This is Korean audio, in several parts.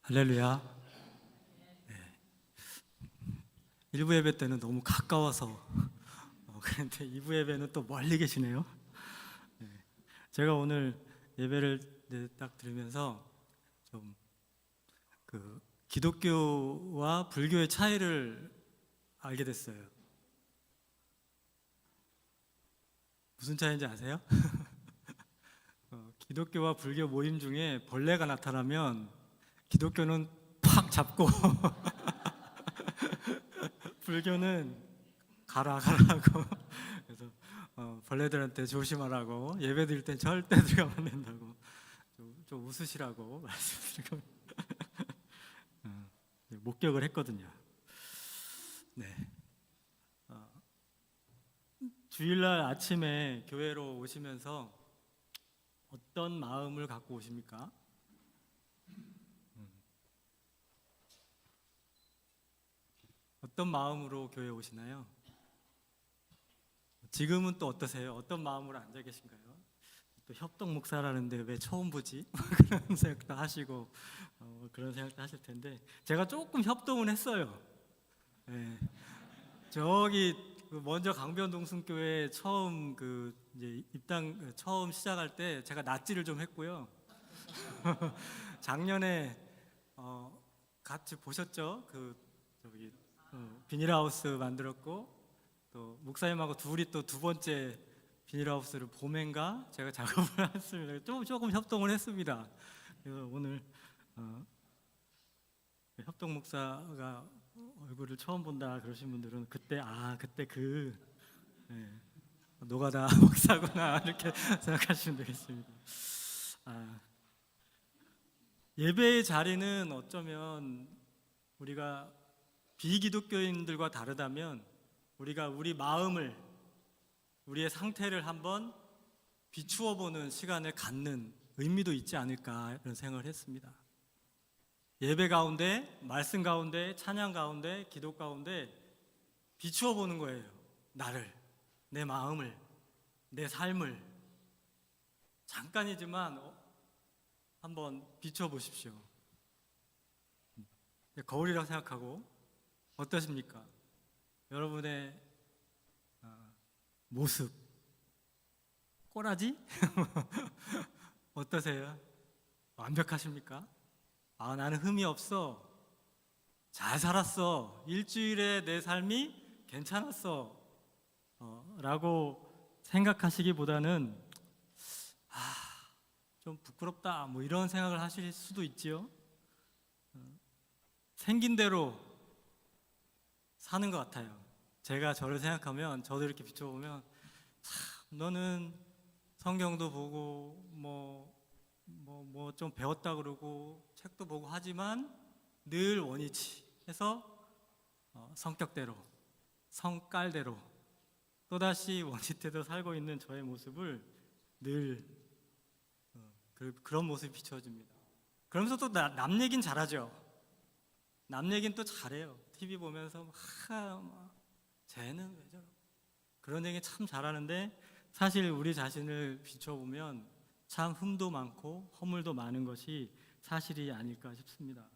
할렐루야. 네. 일부 예배 때는 너무 가까워서 그런데 2부 예배는 또 멀리 계시네요. 네. 제가 오늘 예배를 딱 들으면서 좀 기독교와 불교의 차이를 알게 됐어요. 무슨 차이인지 아세요? 기독교와 불교 모임 중에 벌레가 나타나면 기독교는 팍 잡고 불교는 가라 가라고. 그래서 벌레들한테 조심하라고, 예배 드릴 땐 절대 들어가면 안 된다고, 좀 웃으시라고 말씀드리고 목격을 했거든요. 네. 주일날 아침에 교회로 오시면서 어떤 마음을 갖고 오십니까? 어떤 마음으로 교회에 오시나요? 지금은 또 어떠세요? 어떤 마음으로 앉아 계신가요? 또 협동 목사라는데 왜 처음 보지? 그런 생각도 하시고 그런 생각도 하실 텐데, 제가 조금 협동은 했어요. 네. 저기 먼저 강변동순교회 처음 이제 입당 처음 시작할 때 제가 낯질을 좀 했고요. 작년에 같이 보셨죠? 저기 비닐하우스 만들었고, 또 목사님하고 둘이 또 두 번째 비닐하우스를 봄엔가 제가 작업을 했습니다. 조금 협동을 했습니다. 그래서 오늘 협동 목사가 얼굴을 처음 본다 그러신 분들은 그때 네, 노가다 목사구나 이렇게 생각하시면 되겠습니다. 예배의 자리는 어쩌면 우리가 비기독교인들과 다르다면, 우리가 우리 마음을, 우리의 상태를 한번 비추어 보는 시간을 갖는 의미도 있지 않을까, 이런 생각을 했습니다. 예배 가운데, 말씀 가운데, 찬양 가운데, 기도 가운데 비추어 보는 거예요. 나를, 내 마음을, 내 삶을 잠깐이지만 한번 비추어 보십시오. 거울이라고 생각하고. 어떠십니까? 여러분의 모습, 꼬라지? 어떠세요? 완벽하십니까? 나는 흠이 없어, 잘 살았어, 일주일에 내 삶이 괜찮았어 라고 생각하시기보다는 좀 부끄럽다 뭐 이런 생각을 하실 수도 있지요. 생긴 대로 사는 것 같아요. 제가 저를 생각하면, 저도 이렇게 비춰보면 너는 성경도 보고 뭐 좀 배웠다 그러고 책도 보고 하지만 늘 원위치 해서 성격대로, 성깔대로 또다시 원시태도 살고 있는 저의 모습을 늘 그런 모습이 비춰집니다. 그러면서 또 남 얘긴 잘하죠. 남 얘긴 또 잘해요. TV 보면서 쟤는 왜 저러, 그런 얘기 참 잘하는데, 사실 우리 자신을 비춰보면 참 흠도 많고 허물도 많은 것이 사실이 아닐까 싶습니다.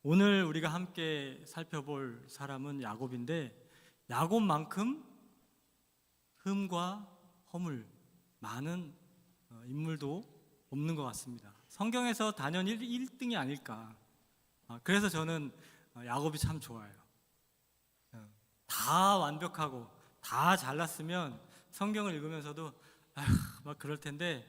오늘 우리가 함께 살펴볼 사람은 야곱인데, 야곱만큼 흠과 허물 많은 인물도 없는 것 같습니다. 성경에서 단연 1등이 아닐까. 그래서 저는 야곱이 참 좋아요. 다 완벽하고 다 잘났으면 성경을 읽으면서도 막 그럴 텐데,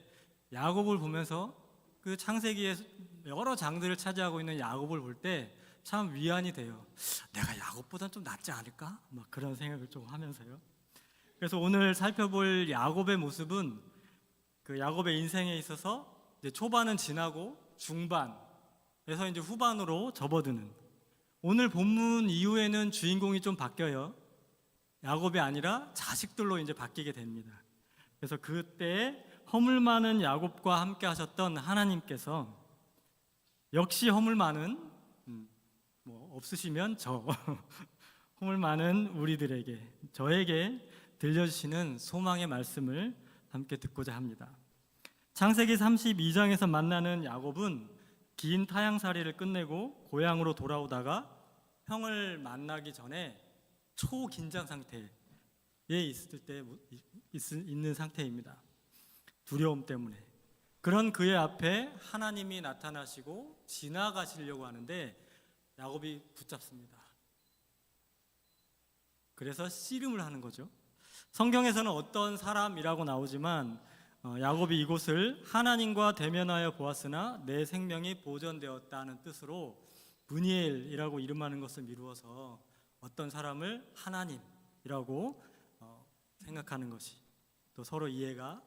야곱을 보면서 그 창세기의 여러 장들을 차지하고 있는 야곱을 볼 때 참 위안이 돼요. 내가 야곱보단 좀 낫지 않을까? 막 그런 생각을 좀 하면서요. 그래서 오늘 살펴볼 야곱의 모습은 야곱의 인생에 있어서 이제 초반은 지나고 중반에서 이제 후반으로 접어드는, 오늘 본문 이후에는 주인공이 좀 바뀌어요. 야곱이 아니라 자식들로 이제 바뀌게 됩니다. 그래서 그때 허물 많은 야곱과 함께 하셨던 하나님께서 역시 허물 많은, 없으시면 허물 많은 우리들에게, 저에게 들려주시는 소망의 말씀을 함께 듣고자 합니다. 창세기 32장에서 만나는 야곱은 긴 타향살이를 끝내고 고향으로 돌아오다가 형을 만나기 전에 초긴장 상태에 있는 상태입니다. 두려움 때문에. 그런 그의 앞에 하나님이 나타나시고 지나가시려고 하는데 야곱이 붙잡습니다. 그래서 씨름을 하는 거죠. 성경에서는 어떤 사람이라고 나오지만 야곱이 이곳을 하나님과 대면하여 보았으나 내 생명이 보존되었다는 뜻으로 브니엘이라고 이름하는 것을 미루어서 어떤 사람을 하나님이라고 생각하는 것이 또 서로 이해가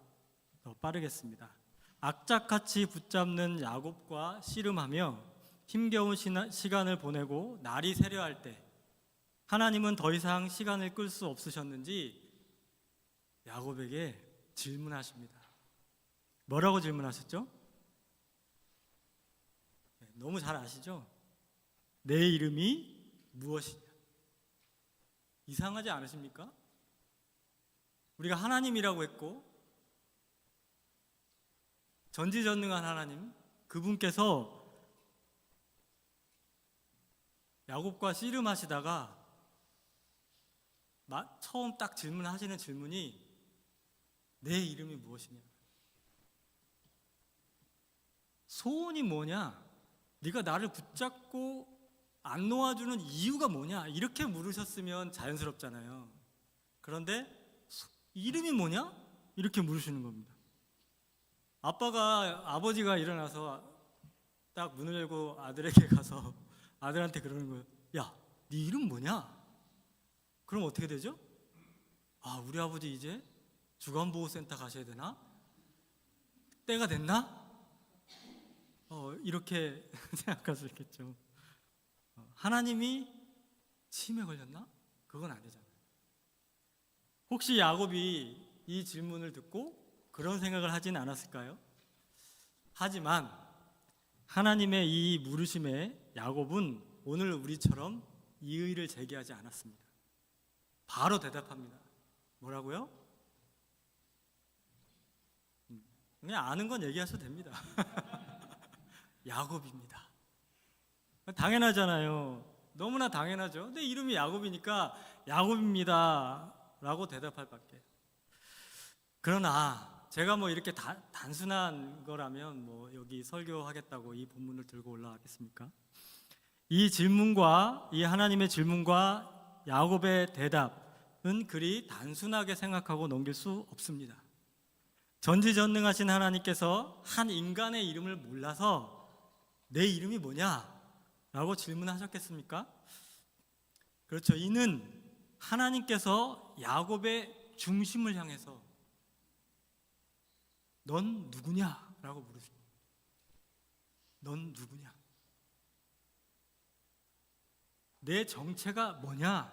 더 빠르겠습니다. 악착같이 붙잡는 야곱과 씨름하며 힘겨운 시간을 보내고 날이 새려할 때 하나님은 더 이상 시간을 끌 수 없으셨는지 야곱에게 질문하십니다. 뭐라고 질문하셨죠? 너무 잘 아시죠? 내 이름이 무엇이냐? 이상하지 않으십니까? 우리가 하나님이라고 했고 전지전능한 하나님, 그분께서 야곱과 씨름하시다가 처음 딱 질문하시는 질문이 내 이름이 무엇이냐? 소원이 뭐냐? 네가 나를 붙잡고 안 놓아주는 이유가 뭐냐? 이렇게 물으셨으면 자연스럽잖아요. 그런데 이름이 뭐냐? 이렇게 물으시는 겁니다. 아버지가 일어나서 딱 문을 열고 아들에게 가서 아들한테 그러는 거예요. 야, 네 이름 뭐냐? 그럼 어떻게 되죠? 우리 아버지 이제 주간보호센터 가셔야 되나? 때가 됐나? 이렇게 생각할 수 있겠죠. 하나님이 치매에 걸렸나? 그건 아니잖아요. 혹시 야곱이 이 질문을 듣고 그런 생각을 하진 않았을까요? 하지만 하나님의 이 물으심에 야곱은 오늘 우리처럼 이의를 제기하지 않았습니다. 바로 대답합니다. 뭐라고요? 그냥 아는 건 얘기하셔도 됩니다. 야곱입니다. 당연하잖아요. 너무나 당연하죠. 내 이름이 야곱이니까 야곱입니다 라고 대답할 밖에. 그러나 제가 이렇게 단순한 거라면 여기 설교하겠다고 이 본문을 들고 올라가겠습니까? 이 질문과 이 하나님의 질문과 야곱의 대답은 그리 단순하게 생각하고 넘길 수 없습니다. 전지전능하신 하나님께서 한 인간의 이름을 몰라서 내 이름이 뭐냐? 라고 질문하셨겠습니까? 그렇죠. 이는 하나님께서 야곱의 중심을 향해서 넌 누구냐? 라고 물으십니다. 넌 누구냐? 내 정체가 뭐냐?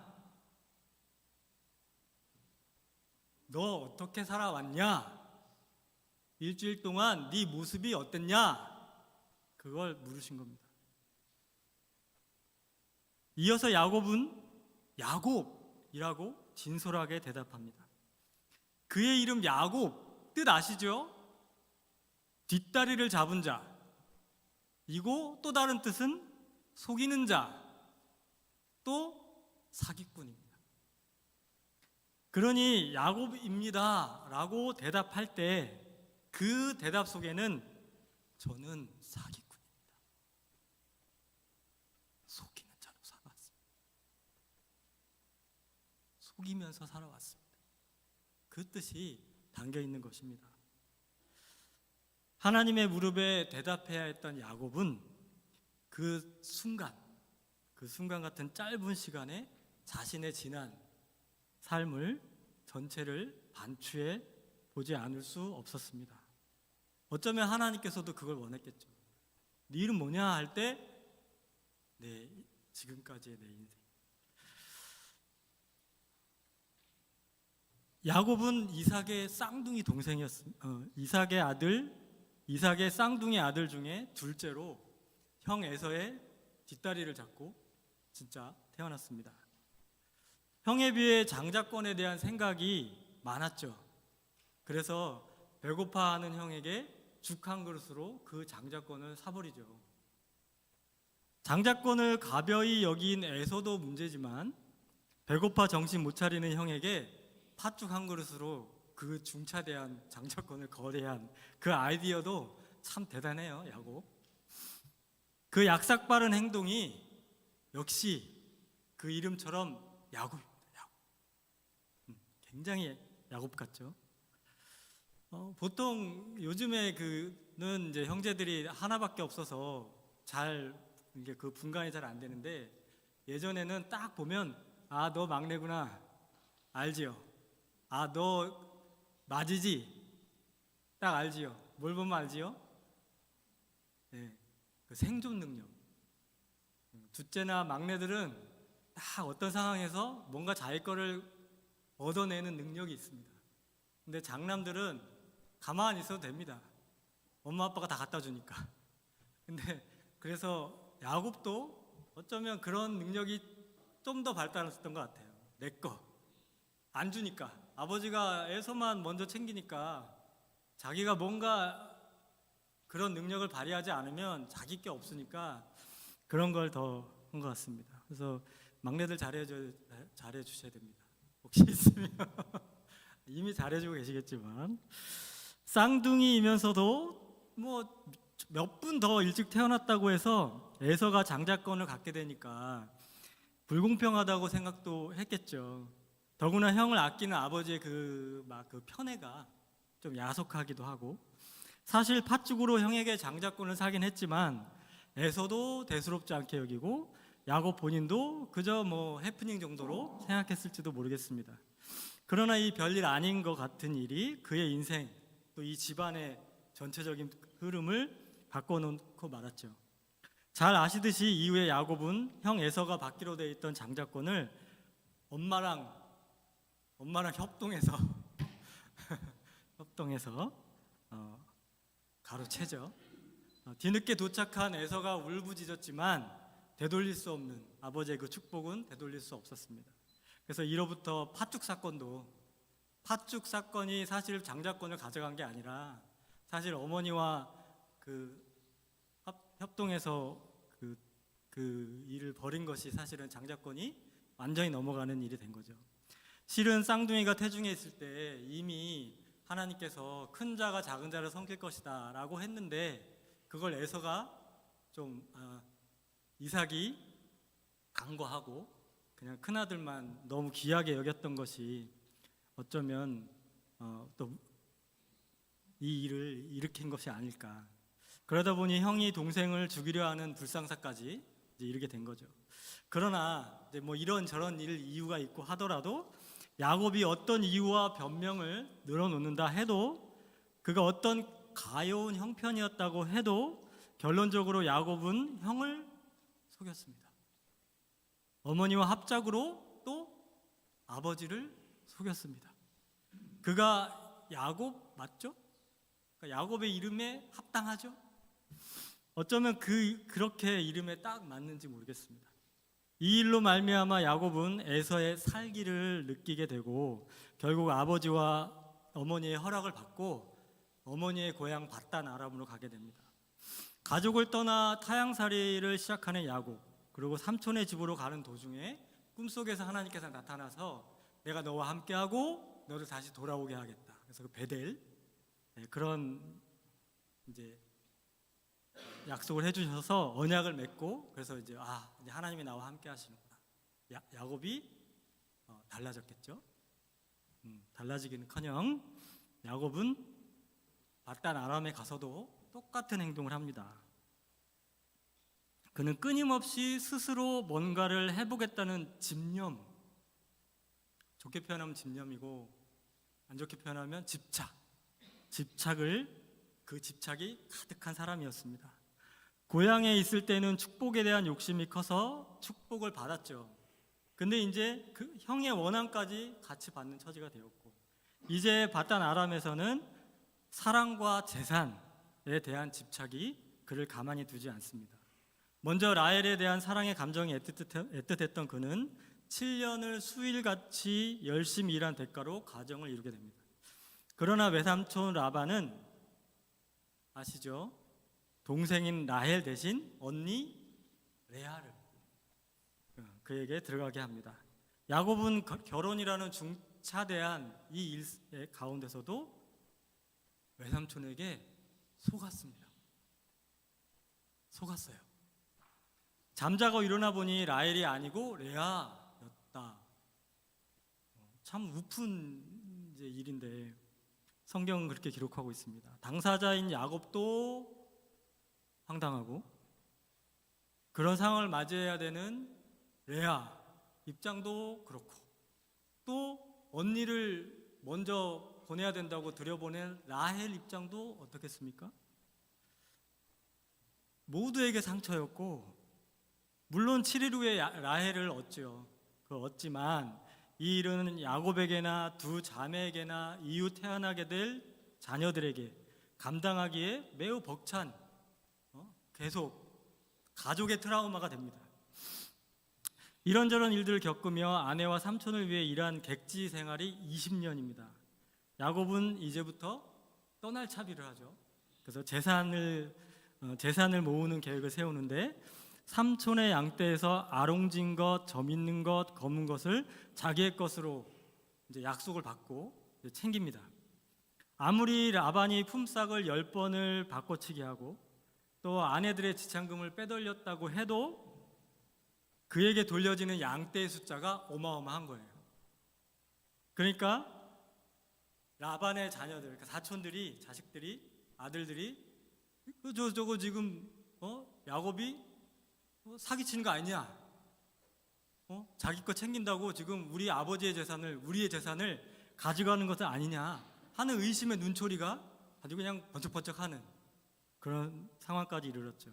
너 어떻게 살아왔냐? 일주일 동안 네 모습이 어땠냐? 그걸 물으신 겁니다. 이어서 야곱은 야곱이라고 진솔하게 대답합니다. 그의 이름 야곱, 뜻 아시죠? 뒷다리를 잡은 자. 이고 또 다른 뜻은 속이는 자, 또 사기꾼입니다. 그러니 야곱입니다 라고 대답할 때 그 대답 속에는 저는 사기꾼입니다, 속이는 자로 살아왔습니다, 속이면서 살아왔습니다, 그 뜻이 담겨 있는 것입니다. 하나님의 무릎에 대답해야 했던 야곱은 그 순간 같은 짧은 시간에 자신의 지난 삶을 전체를 반추해 보지 않을 수 없었습니다. 어쩌면 하나님께서도 그걸 원했겠죠. 네 이름 뭐냐 할 때 지금까지의 내 인생. 야곱은 이삭의 쌍둥이 동생이었습니다. 이삭의 쌍둥이 아들 중에 둘째로 형 에서의 뒷다리를 잡고 진짜 태어났습니다. 형에 비해 장자권에 대한 생각이 많았죠. 그래서 배고파하는 형에게 죽 한 그릇으로 그 장자권을 사버리죠. 장자권을 가벼이 여긴 에서도 문제지만 배고파 정신 못 차리는 형에게 팥죽 한 그릇으로 그 중차대한 장자권을 거래한 그 아이디어도 참 대단해요, 야곱. 그 약삭빠른 행동이 역시 그 이름처럼 야곱입니다. 야곱. 굉장히 야곱 같죠. 보통 요즘에 그는 이제 형제들이 하나밖에 없어서 잘 이게 그 분간이 잘 안 되는데, 예전에는 딱 보면 아, 너 막내구나, 알지요? 아, 너 맞이지? 딱 알지요? 뭘 보면 알지요? 네, 그 생존 능력. 둘째나 막내들은 딱 어떤 상황에서 뭔가 자기 거를 얻어내는 능력이 있습니다. 근데 장남들은 가만히 있어도 됩니다. 엄마 아빠가 다 갖다 주니까. 근데 그래서 야곱도 어쩌면 그런 능력이 좀 더 발달했던 것 같아요. 내 거 안 주니까, 아버지가 에서만 먼저 챙기니까 자기가 뭔가 그런 능력을 발휘하지 않으면 자기 게 없으니까 그런 걸 더 한 것 같습니다. 그래서 막내들 잘해 주셔야 됩니다. 혹시 있으면 이미 잘해주고 계시겠지만, 쌍둥이이면서도 뭐 몇 분 더 일찍 태어났다고 해서 에서가 장자권을 갖게 되니까 불공평하다고 생각도 했겠죠. 더구나 형을 아끼는 아버지의 그 편애가 좀 야속하기도 하고, 사실 팥죽으로 형에게 장자권을 사긴 했지만 에서도 대수롭지 않게 여기고 야곱 본인도 그저 뭐 해프닝 정도로 생각했을지도 모르겠습니다. 그러나 이 별일 아닌 것 같은 일이 그의 인생, 또 이 집안의 전체적인 흐름을 바꿔놓고 말았죠. 잘 아시듯이 이후에 야곱은 형 에서가 받기로 돼 있던 장자권을 엄마랑 협동해서 가로채죠. 뒤늦게 도착한 에서가 울부짖었지만 되돌릴 수 없는 아버지의 그 축복은 되돌릴 수 없었습니다. 그래서 이로부터 팥죽 사건이 사실 장자권을 가져간 게 아니라, 사실 어머니와 그 협동해서 그 일을 벌인 것이 사실은 장자권이 완전히 넘어가는 일이 된 거죠. 실은 쌍둥이가 태중에 있을 때 이미 하나님께서 큰 자가 작은 자를 섬길 것이다 라고 했는데, 그걸 에서가 좀 이삭이 간과하고 그냥 큰아들만 너무 귀하게 여겼던 것이 어쩌면 또 이 일을 일으킨 것이 아닐까. 그러다 보니 형이 동생을 죽이려 하는 불상사까지 이제 이르게 된 거죠. 그러나 이제 뭐 이런 저런 이유가 있고 하더라도, 야곱이 어떤 이유와 변명을 늘어놓는다 해도, 그가 어떤 가여운 형편이었다고 해도 결론적으로 야곱은 형을 속였습니다. 어머니와 합작으로 또 아버지를 속였습니다. 그가 야곱 맞죠? 그러니까 야곱의 이름에 합당하죠? 어쩌면 그렇게 이름에 딱 맞는지 모르겠습니다. 이 일로 말미암아 야곱은 에서의 살기를 느끼게 되고 결국 아버지와 어머니의 허락을 받고 어머니의 고향 밧단 아람으로 가게 됩니다. 가족을 떠나 타향살이를 시작하는 야곱, 그리고 삼촌의 집으로 가는 도중에 꿈속에서 하나님께서 나타나서 내가 너와 함께하고 너를 다시 돌아오게 하겠다. 그래서 그 베델, 그런 이제 약속을 해주셔서 언약을 맺고, 그래서 이제 이제 하나님이 나와 함께 하시는구나. 야곱이 달라졌겠죠. 달라지기는커녕 야곱은 밧단 아람에 가서도 똑같은 행동을 합니다. 그는 끊임없이 스스로 뭔가를 해보겠다는 집념, 좋게 표현하면 집념이고 안 좋게 표현하면 그 집착이 가득한 사람이었습니다. 고향에 있을 때는 축복에 대한 욕심이 커서 축복을 받았죠. 근데 이제 그 형의 원함까지 같이 받는 처지가 되었고, 이제 밧단 아람에서는 사랑과 재산에 대한 집착이 그를 가만히 두지 않습니다. 먼저 라헬에 대한 사랑의 감정이 애틋했던 그는 7년을 수일같이 열심히 일한 대가로 가정을 이루게 됩니다. 그러나 외삼촌 라반은 아시죠? 동생인 라헬 대신 언니 레아를 그에게 들어가게 합니다. 야곱은 결혼이라는 중차대한 이 일 가운데서도 외삼촌에게 속았습니다. 속았어요. 잠자고 일어나 보니 라헬이 아니고 레아였다. 참 우픈 이제 일인데 성경은 그렇게 기록하고 있습니다. 당사자인 야곱도 황당하고 그런 상황을 맞이해야 되는 레아 입장도 그렇고 또 언니를 먼저 보내야 된다고 들여보낸 라헬 입장도 어떻겠습니까? 모두에게 상처였고 물론 7일 후에 라헬을 얻지만 이 일은 야곱에게나 두 자매에게나 이후 태어나게 될 자녀들에게 감당하기에 매우 벅찬 계속 가족의 트라우마가 됩니다. 이런저런 일들을 겪으며 아내와 삼촌을 위해 일한 객지 생활이 20년입니다. 야곱은 이제부터 떠날 차비를 하죠. 그래서 재산을 모으는 계획을 세우는데 삼촌의 양떼에서 아롱진 것, 점 있는 것, 검은 것을 자기의 것으로 이제 약속을 받고 이제 챙깁니다. 아무리 라반이 품삯을 10번을 바꿔치기 하고 또 아내들의 지참금을 빼돌렸다고 해도 그에게 돌려지는 양떼의 숫자가 어마어마한 거예요. 그러니까 라반의 자녀들, 그러니까 사촌들이, 자식들이, 아들들이 저거 지금 야곱이 사기치는 거 아니냐? 자기 거 챙긴다고 지금 우리 아버지의 재산을, 우리의 재산을 가져가는 것은 아니냐 하는 의심의 눈초리가 아주 그냥 번쩍번쩍하는 그런 상황까지 이르렀죠.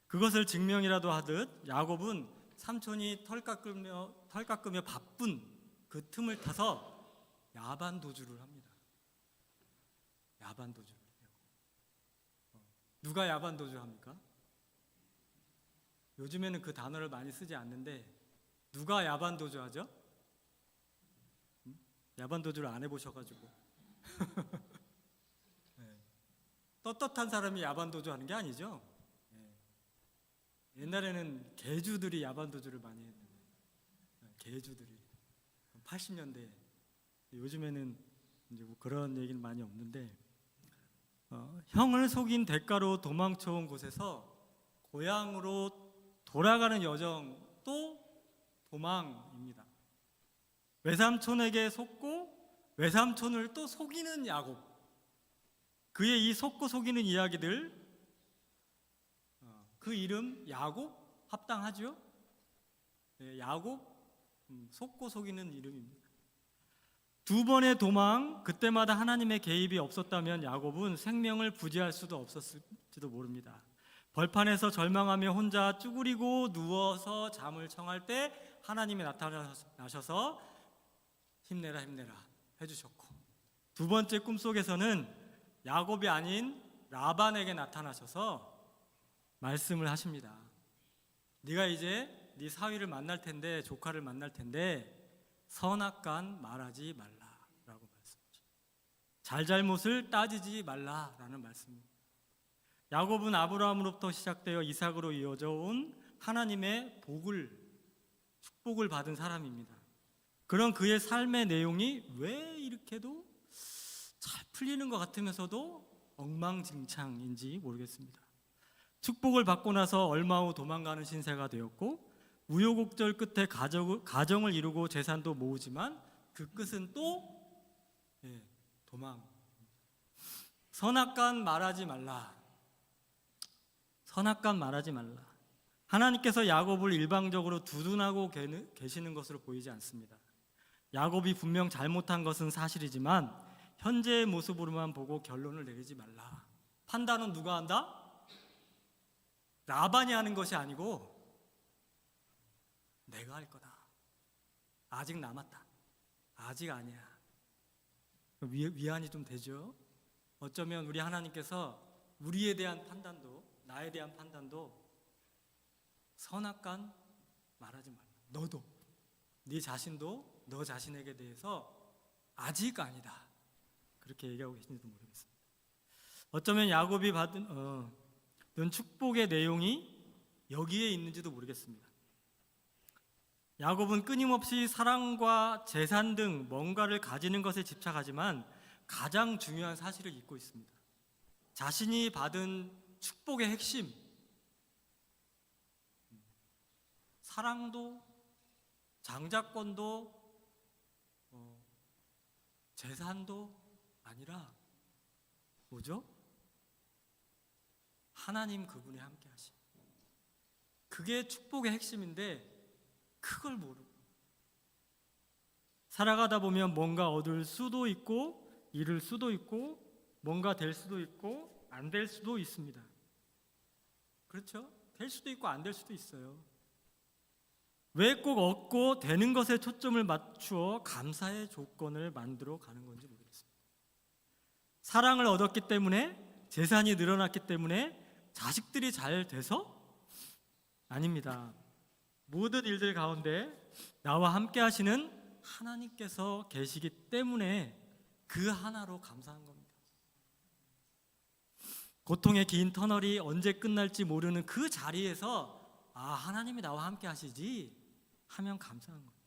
그것을 증명이라도 하듯 야곱은 삼촌이 털 깎으며 바쁜 그 틈을 타서 야반 도주를 합니다. 야반 도주. 누가 야반 도주합니까? 요즘에는 그 단어를 많이 쓰지 않는데 누가 야반 도주하죠? 야반 도주를 안 해보셔가지고 네. 떳떳한 사람이 야반 도주하는 게 아니죠. 네. 옛날에는 개주들이 야반 도주를 많이 했는데 개주들이 80년대 요즘에는 이제 뭐 그런 얘기는 많이 없는데 형을 속인 대가로 도망쳐온 곳에서 고향으로 돌아가는 여정도 도망입니다. 외삼촌에게 속고 외삼촌을 또 속이는 야곱. 그의 이 속고 속이는 이야기들, 그 이름 야곱 합당하죠? 네, 야곱 속고 속이는 이름입니다. 두 번의 도망, 그때마다 하나님의 개입이 없었다면 야곱은 생명을 부지할 수도 없었을지도 모릅니다. 벌판에서 절망하며 혼자 쭈그리고 누워서 잠을 청할 때 하나님이 나타나셔서 힘내라 해주셨고, 두 번째 꿈속에서는 야곱이 아닌 라반에게 나타나셔서 말씀을 하십니다. 네가 이제 네 사위를 만날 텐데, 조카를 만날 텐데 선악간 말하지 말라라고 말씀하십니다. 잘잘못을 따지지 말라라는 말씀입니다. 야곱은 아브라함으로부터 시작되어 이삭으로 이어져 온 하나님의 축복을 받은 사람입니다. 그런 그의 삶의 내용이 왜 이렇게도 잘 풀리는 것 같으면서도 엉망진창인지 모르겠습니다. 축복을 받고 나서 얼마 후 도망가는 신세가 되었고 우여곡절 끝에 가정을 이루고 재산도 모으지만 그 끝은 또 도망. 선악간 말하지 말라. 선악간 말하지 말라. 하나님께서 야곱을 일방적으로 두둔하고 계시는 것으로 보이지 않습니다. 야곱이 분명 잘못한 것은 사실이지만 현재의 모습으로만 보고 결론을 내리지 말라. 판단은 누가 한다? 라반이 하는 것이 아니고 내가 할 거다. 아직 남았다. 아직 아니야. 위안이 좀 되죠. 어쩌면 우리 하나님께서 우리에 대한 판단도, 나에 대한 판단도 선악간 말하지 말라. 너도, 네 자신도 너 자신에게 대해서 아직 아니다. 그렇게 얘기하고 계신지도 모르겠습니다. 어쩌면 야곱이 받은 축복의 내용이 여기에 있는지도 모르겠습니다. 야곱은 끊임없이 사랑과 재산 등 뭔가를 가지는 것에 집착하지만 가장 중요한 사실을 잊고 있습니다. 자신이 받은 축복의 핵심, 사랑도 장자권도 재산도 아니라 뭐죠? 하나님 그분이 함께 하심. 그게 축복의 핵심인데 그걸 모르고 살아가다 보면 뭔가 얻을 수도 있고 잃을 수도 있고 뭔가 될 수도 있고 안 될 수도 있습니다. 그렇죠? 될 수도 있고 안 될 수도 있어요. 왜 꼭 얻고 되는 것에 초점을 맞추어 감사의 조건을 만들어 가는 건지 모르겠습니다. 사랑을 얻었기 때문에, 재산이 늘어났기 때문에, 자식들이 잘 돼서? 아닙니다. 모든 일들 가운데 나와 함께 하시는 하나님께서 계시기 때문에 그 하나로 감사한 겁니다. 고통의 긴 터널이 언제 끝날지 모르는 그 자리에서 하나님이 나와 함께 하시지 하면 감사한 거예요.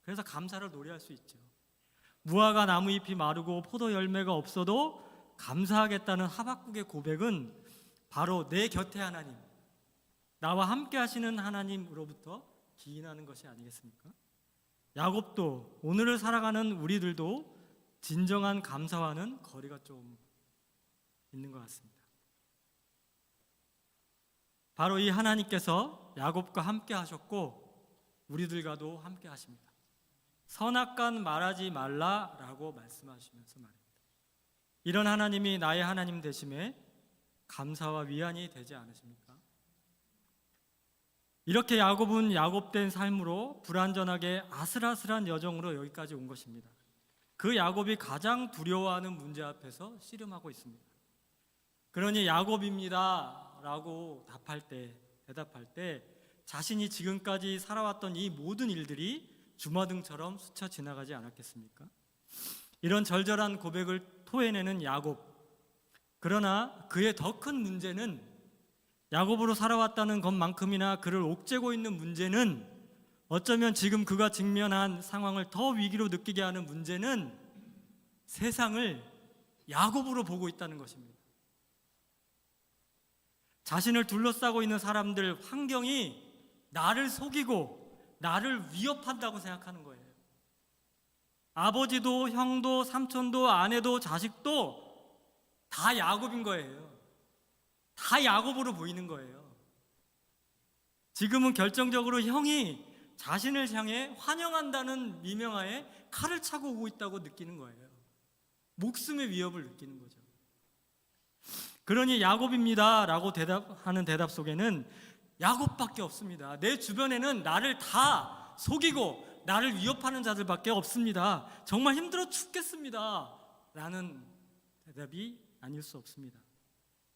그래서 감사를 노래할 수 있죠. 무화과 나무잎이 마르고 포도 열매가 없어도 감사하겠다는 하박국의 고백은 바로 내 곁에 하나님, 나와 함께 하시는 하나님으로부터 기인하는 것이 아니겠습니까? 야곱도, 오늘을 살아가는 우리들도 진정한 감사와는 거리가 좀 있는 것 같습니다. 바로 이 하나님께서 야곱과 함께 하셨고 우리들과도 함께 하십니다. 선악간 말하지 말라라고 말씀하시면서 말입니다. 이런 하나님이 나의 하나님 되심에 감사와 위안이 되지 않으십니까? 이렇게 야곱은 야곱된 삶으로 불완전하게 아슬아슬한 여정으로 여기까지 온 것입니다. 그 야곱이 가장 두려워하는 문제 앞에서 씨름하고 있습니다. 그러니 야곱입니다 라고 대답할 때 자신이 지금까지 살아왔던 이 모든 일들이 주마등처럼 스쳐 지나가지 않았겠습니까? 이런 절절한 고백을 토해내는 야곱. 그러나 그의 더 큰 문제는, 야곱으로 살아왔다는 것만큼이나 그를 옥죄고 있는 문제는, 어쩌면 지금 그가 직면한 상황을 더 위기로 느끼게 하는 문제는 세상을 야곱으로 보고 있다는 것입니다. 자신을 둘러싸고 있는 사람들, 환경이 나를 속이고 나를 위협한다고 생각하는 거예요. 아버지도 형도 삼촌도 아내도 자식도 다 야곱인 거예요. 다 야곱으로 보이는 거예요. 지금은 결정적으로 형이 자신을 향해 환영한다는 미명하에 칼을 차고 오고 있다고 느끼는 거예요. 목숨의 위협을 느끼는 거죠. 그러니 야곱입니다 라고 대답하는 대답 속에는 야곱밖에 없습니다. 내 주변에는 나를 다 속이고 나를 위협하는 자들밖에 없습니다. 정말 힘들어 죽겠습니다 라는 대답이 아닐 수 없습니다.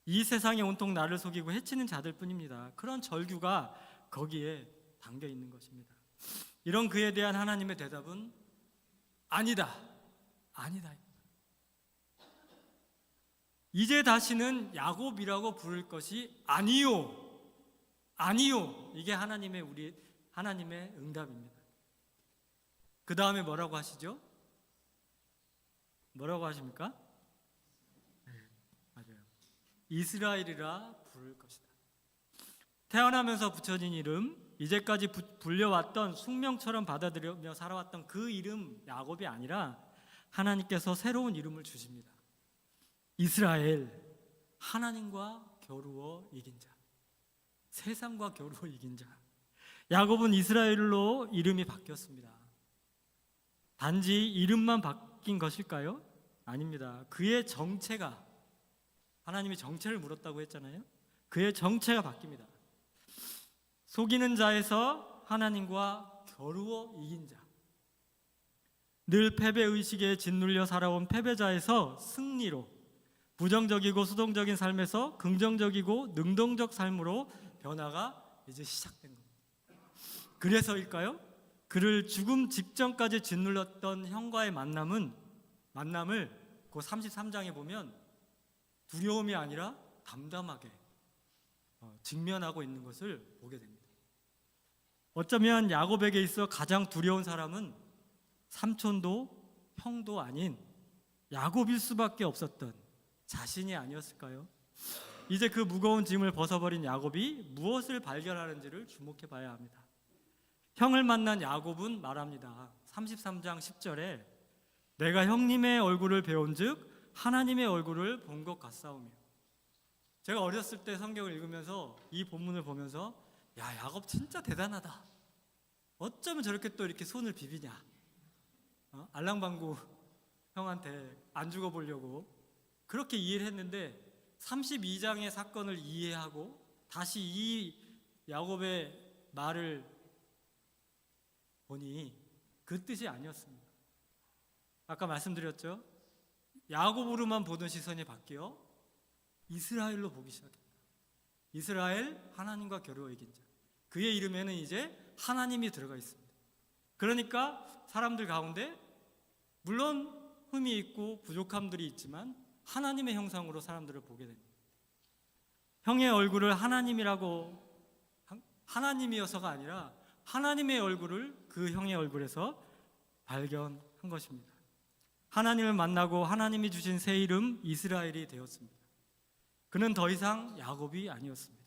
이 세상에 온통 나를 속이고 해치는 자들 뿐입니다. 그런 절규가 거기에 담겨 있는 것입니다. 이런 그에 대한 하나님의 대답은 아니다, 아니다. 이제 다시는 야곱이라고 부를 것이 아니요, 아니요. 이게 하나님의 응답입니다. 그 다음에 뭐라고 하시죠? 뭐라고 하십니까? 네, 맞아요. 이스라엘이라 부를 것이다. 태어나면서 붙여진 이름, 이제까지 불려왔던 숙명처럼 받아들이며 살아왔던 그 이름 야곱이 아니라 하나님께서 새로운 이름을 주십니다. 이스라엘, 하나님과 겨루어 이긴 자, 세상과 겨루어 이긴 자. 야곱은 이스라엘로 이름이 바뀌었습니다. 단지 이름만 바뀐 것일까요? 아닙니다. 그의 정체가, 하나님이 정체를 물었다고 했잖아요. 그의 정체가 바뀝니다. 속이는 자에서 하나님과 겨루어 이긴 자, 늘 패배의식에 짓눌려 살아온 패배자에서 승리로, 부정적이고 수동적인 삶에서 긍정적이고 능동적 삶으로 변화가 이제 시작된 겁니다. 그래서일까요? 그를 죽음 직전까지 짓눌렀던 형과의 만남을 그 33장에 보면 두려움이 아니라 담담하게, 직면하고 있는 것을 보게 됩니다. 어쩌면 야곱에게 있어 가장 두려운 사람은 삼촌도 형도 아닌 야곱일 수밖에 없었던 자신이 아니었을까요? 이제 그 무거운 짐을 벗어버린 야곱이 무엇을 발견하는지를 주목해 봐야 합니다. 형을 만난 야곱은 말합니다. 33장 10절에 내가 형님의 얼굴을 배운즉 하나님의 얼굴을 본 것 같사오며. 제가 어렸을 때 성경을 읽으면서 이 본문을 보면서 야, 야곱 진짜 대단하다. 어쩌면 저렇게 또 이렇게 손을 비비냐. 알랑방구 형한테 안 죽어보려고 그렇게 이해를 했는데 32장의 사건을 이해하고 다시 이 야곱의 말을 보니 그 뜻이 아니었습니다. 아까 말씀드렸죠. 야곱으로만 보던 시선이 바뀌어 이스라엘로 보기 시작합니다. 이스라엘, 하나님과 겨루어 이긴 자. 그의 이름에는 이제 하나님이 들어가 있습니다. 그러니까 사람들 가운데 물론 흠이 있고 부족함들이 있지만 하나님의 형상으로 사람들을 보게 됩니다. 형의 얼굴을 하나님이어서가 아니라 하나님의 얼굴을 그 형의 얼굴에서 발견한 것입니다. 하나님을 만나고 하나님이 주신 새 이름 이스라엘이 되었습니다. 그는 더 이상 야곱이 아니었습니다.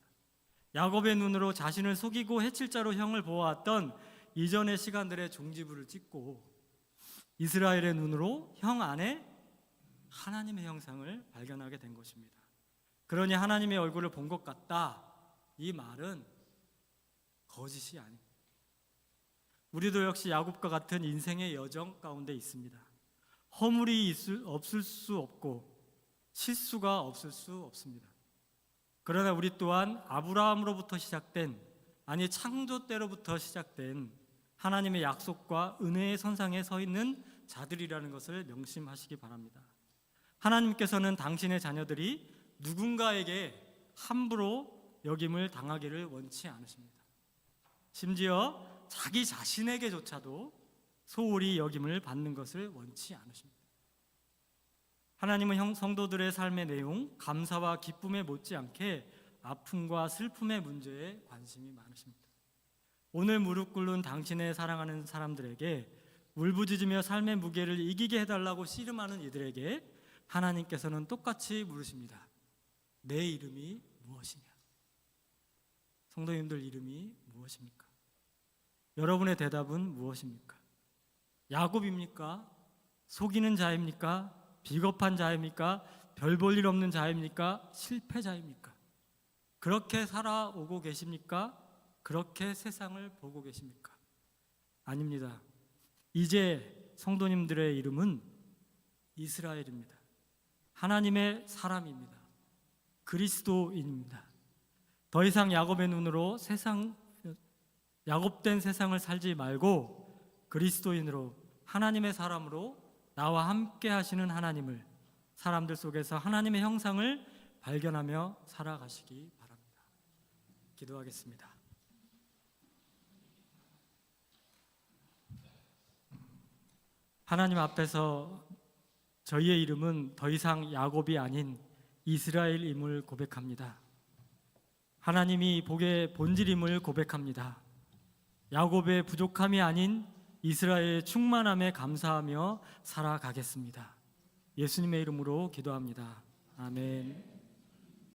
야곱의 눈으로 자신을 속이고 해칠 자로 형을 보아왔던 이전의 시간들의 종지부를 찍고 이스라엘의 눈으로 형 안에 하나님의 형상을 발견하게 된 것입니다. 그러니 하나님의 얼굴을 본 것 같다. 이 말은 거짓이 아닙니다. 우리도 역시 야곱과 같은 인생의 여정 가운데 있습니다. 허물이 없을 수 없고 실수가 없을 수 없습니다. 그러나 우리 또한 아브라함으로부터 시작된, 아니 창조 때로부터 시작된 하나님의 약속과 은혜의 선상에 서 있는 자들이라는 것을 명심하시기 바랍니다. 하나님께서는 당신의 자녀들이 누군가에게 함부로 여김을 당하기를 원치 않으십니다. 심지어 자기 자신에게조차도 소홀히 여김을 받는 것을 원치 않으십니다. 하나님은 성도들의 삶의 내용, 감사와 기쁨에 못지않게 아픔과 슬픔의 문제에 관심이 많으십니다. 오늘 무릎 꿇는 당신의 사랑하는 사람들에게 울부짖으며 삶의 무게를 이기게 해달라고 씨름하는 이들에게 하나님께서는 똑같이 물으십니다. 내 이름이 무엇이냐? 성도님들 이름이 무엇입니까? 여러분의 대답은 무엇입니까? 야곱입니까? 속이는 자입니까? 비겁한 자입니까? 별 볼 일 없는 자입니까? 실패자입니까? 그렇게 살아오고 계십니까? 그렇게 세상을 보고 계십니까? 아닙니다. 이제 성도님들의 이름은 이스라엘입니다. 하나님의 사람입니다. 그리스도인입니다. 더 이상 야곱의 눈으로 야곱된 세상을 살지 말고 그리스도인으로 하나님의 사람으로 나와 함께 하시는 하나님을, 사람들 속에서 하나님의 형상을 발견하며 살아가시기 바랍니다. 기도하겠습니다. 하나님 앞에서 저희의 이름은 더 이상 야곱이 아닌 이스라엘임을 고백합니다. 하나님이 복의 본질임을 고백합니다. 야곱의 부족함이 아닌 이스라엘의 충만함에 감사하며 살아가겠습니다. 예수님의 이름으로 기도합니다. 아멘.